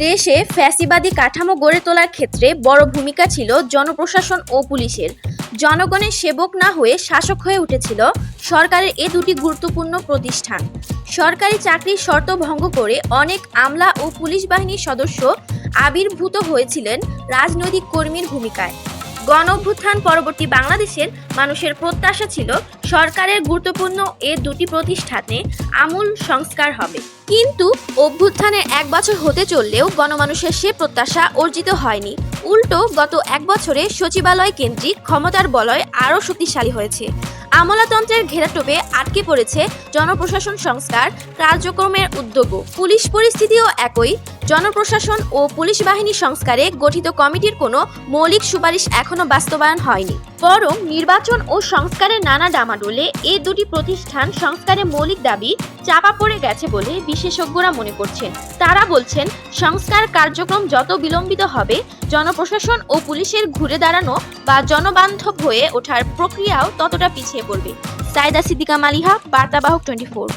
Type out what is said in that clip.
দেশে ফ্যাসিবাদী কাঠামো গড়ে তোলার ক্ষেত্রে বড় ভূমিকা ছিল জনপ্রশাসন ও পুলিশের। জনগণের সেবক না হয়ে শাসক হয়ে উঠেছিল সরকারের এ দুটি গুরুত্বপূর্ণ প্রতিষ্ঠান। সরকারি চাকরির শর্ত ভঙ্গ করে অনেক আমলা ও পুলিশ বাহিনীর সদস্য আবির্ভূত হয়েছিলেন রাজনৈতিক কর্মীর ভূমিকায়। গণ অভ্যুত্থান পরবর্তী বাংলাদেশের মানুষের প্রত্যাশা ছিল সরকারের গুরুত্বপূর্ণ এ দুটি প্রতিষ্ঠানে আমূল সংস্কার হবে। কিন্তু অভ্যুত্থানের ১ বছর হতে চললেও গণমানুষের সে প্রত্যাশা অর্জিত হয়নি। উল্টো গত ১ বছরে সচিবালয় কেন্দ্রিক ক্ষমতার বলয় আরও শক্তিশালী হয়েছে। আমলাতন্ত্রের ঘেরাটোপে আটকে পড়েছে জনপ্রশাসন সংস্কার কার্যক্রমের উদ্যোগও। পুলিশ পরিস্থিতিও একই। জনপ্রশাসন ও পুলিশ বাহিনী সংস্কারে গঠিত কমিটির কোনো মৌলিক সুপারিশ এখনো বাস্তবায়ন হয়নি। বরং নির্বাচন ও সংস্কারের নানা ডামাডোলে এই দুটি প্রতিষ্ঠান সংস্কারের মৌলিক দাবি চাপা পড়ে গেছে বলে বিশেষজ্ঞরা মনে করছেন। তারা বলছেন, সংস্কার কার্যক্রম যত বিলম্বিত হবে, জনপ্রশাসন ও পুলিশের ঘুরে দাঁড়ানো বা জনবান্ধব হয়ে ওঠার প্রক্রিয়াও ততটা পিছিয়ে পড়বে। সাইদা সিদ্দিকা মালিহা, বার্তাবাহক 24।